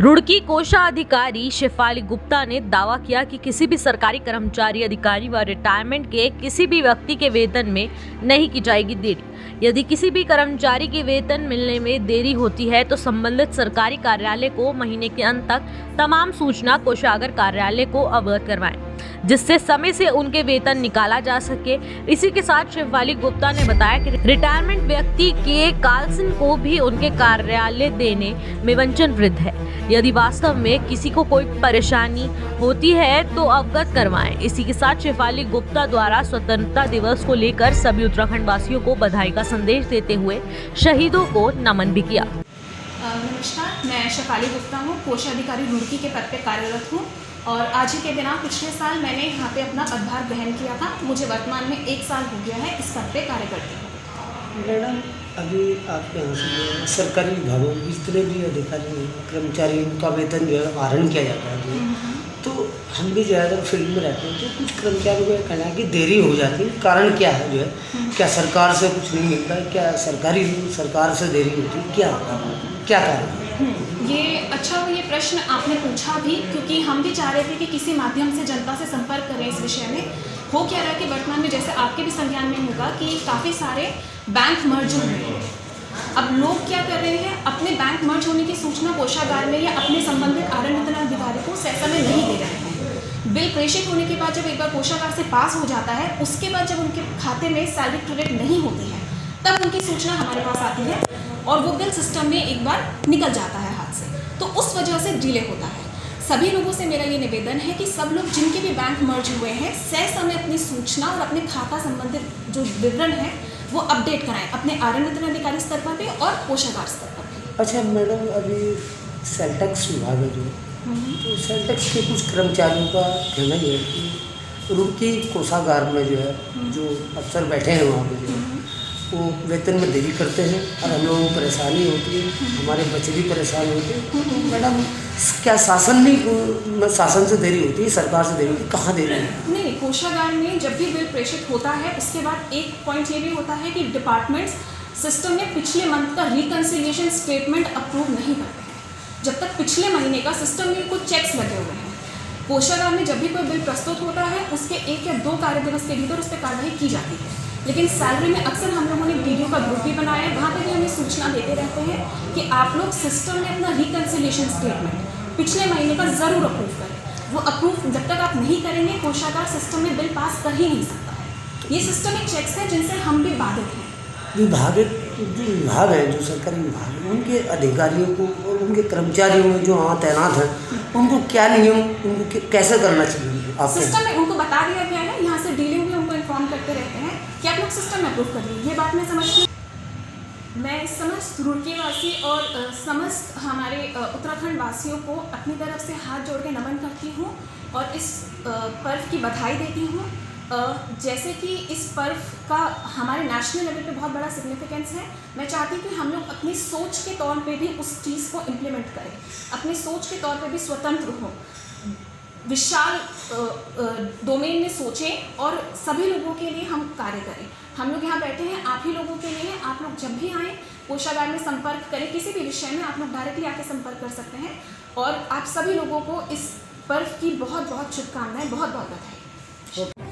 रुड़की कोषाधिकारी शेफाली गुप्ता ने दावा किया कि किसी भी सरकारी कर्मचारी, अधिकारी व रिटायरमेंट के किसी भी व्यक्ति के वेतन में नहीं की जाएगी देरी। यदि किसी भी कर्मचारी के वेतन मिलने में देरी होती है तो संबंधित सरकारी कार्यालय को महीने के अंत तक तमाम सूचना कोषागार कार्यालय को अवगत करवाएं, जिससे समय से उनके वेतन निकाला जा सके। इसी के साथ शेफाली गुप्ता ने बताया कि रिटायरमेंट व्यक्ति के कालसन को भी उनके कार्यालय देने में वंचन वृद्ध है। यदि वास्तव में किसी को कोई परेशानी होती है तो अवगत करवाएं। इसी के साथ शेफाली गुप्ता द्वारा स्वतंत्रता दिवस को लेकर सभी उत्तराखंड वासियों को बधाई का संदेश देते हुए शहीदों को नमन भी किया। नमस्कार, मैं शेफाली गुप्ता हूँ, कोषाधिकारी रुड़की के पद पर कार्यरत हूँ और आज ही के दिन पिछले साल मैंने यहाँ पे अपना पदभार ग्रहण किया था। मुझे वर्तमान में 1 साल हो गया है इस पद पे कार्य करते हुए। मैडम, अभी आपके यहाँ से सरकारी विभागों में जितने भी अधिकारी कर्मचारी उनका वेतन जो है आहरण किया जाता है, तो हम भी ज़्यादातर फील्ड में रहते हैं तो कुछ कर्मचारियों को कहना है कि देरी हो जाती है। कारण क्या है? जो है क्या सरकार से कुछ नहीं मिलता है? क्या सरकार से देरी होती है? क्या कारण है? ये प्रश्न आपने पूछा भी, क्योंकि हम भी चाह रहे थे कि किसी माध्यम से जनता से संपर्क करें इस विषय में। हो क्या रहा है कि वर्तमान में, जैसे आपके भी संज्ञान में होगा, कि काफ़ी सारे बैंक मर्ज हुए हैं। अब लोग क्या कर रहे हैं, अपने बैंक मर्ज होने की सूचना कोषागार में या अपने संबंधित आहरण वितरण अधिकारी को समय नहीं दे रहे हैं। बिल प्रेषित होने के बाद जब एक बार कोषागार से पास हो जाता है, उसके बाद जब उनके खाते में सैलरी क्रेडिट नहीं होती है, तब उनकी सूचना हमारे पास आती है और वो बिल सिस्टम में एक बार निकल जाता है हाथ से, तो उस वजह से डिले होता है। सभी लोगों से मेरा ये निवेदन है कि सब लोग जिनके भी बैंक मर्ज हुए हैं, समय अपनी सूचना और अपने खाता संबंधित जो विवरण है वो अपडेट कराएं अपने आहरण वितरण अधिकारी स्तर पर भी और कोषागार स्तर पर भी। अच्छा मैडम, अभी सेल टैक्स विभाग है जो, तो सेल टैक्स के कुछ कर्मचारियों का कहना ये है कि रुड़की कोषागार में जो है, जो अफसर बैठे हैं वहाँ पर जो है, वो वेतन में देरी करते हैं और हम लोगों को परेशानी होती है, हमारे बच्चे भी परेशान होते हैं। मैडम, क्या शासन से देरी होती है, सरकार से देरी होती है, कहाँ देरी है? नहीं, कोषागार में जब भी बिल प्रेषित होता है उसके बाद एक पॉइंट ये भी होता है कि डिपार्टमेंट्स सिस्टम में पिछले मंथ का रिकन्सिलिएशन स्टेटमेंट अप्रूव नहीं करते हैं, जब तक पिछले महीने का सिस्टम में कुछ चेक्स लगे हुए हैं। कोषागार में जब भी कोई बिल प्रस्तुत होता है उसके 1 या 2 कार्य दिवस के भीतर उस पर कार्रवाई की जाती है। लेकिन सैलरी में अक्सर हम लोगों ने वीडियो का ग्रुप भी बनाया है, वहाँ पे भी हमें सूचना देते रहते हैं कि आप लोग सिस्टम में अपना रिकन्सिलिएशन स्टेटमेंट पिछले महीने का ज़रूर अप्रूव करें। वो अप्रूव जब तक आप नहीं करेंगे, कोषागार सिस्टम में बिल पास कर ही नहीं सकता है। ये सिस्टमिक चेक्स हैं जिनसे हम भी बाधित हैं। विभाग है, जो सरकारी विभाग है, उनके अधिकारियों को और उनके कर्मचारियों जो वहाँ तैनात हैं, उनको क्या नियम, उनको कैसे करना चाहिए? सिस्टम में उनको बता दिया गया है, यहाँ से डीलिंग भी उनको इन्फॉर्म करते रहते हैं कि आप लोग सिस्टम में अप्रूव करिए। ये बात मैं समझती हूँ। मैं समस्त रुड़की वासी और समस्त हमारे उत्तराखंड वासियों को अपनी तरफ से हाथ जोड़ के नमन करती हूँ और इस पर्व की बधाई देती हूँ। जैसे कि इस पर्व का हमारे नेशनल लेवल पे बहुत बड़ा सिग्निफिकेंस है, मैं चाहती हूँ कि हम लोग अपनी सोच के तौर पे भी उस चीज़ को इम्प्लीमेंट करें, अपनी सोच के तौर पे भी स्वतंत्र हों, विशाल डोमेन में सोचें और सभी लोगों के लिए हम कार्य करें। हम लोग यहाँ बैठे हैं आप ही लोगों के लिए हैं। आप लोग जब भी आएँ कोषागार में संपर्क करें, किसी भी विषय में आप लोग डायरेक्टली आके संपर्क कर सकते हैं। और आप सभी लोगों को इस पर्व की बहुत बहुत शुभकामनाएं, बहुत बहुत बधाई।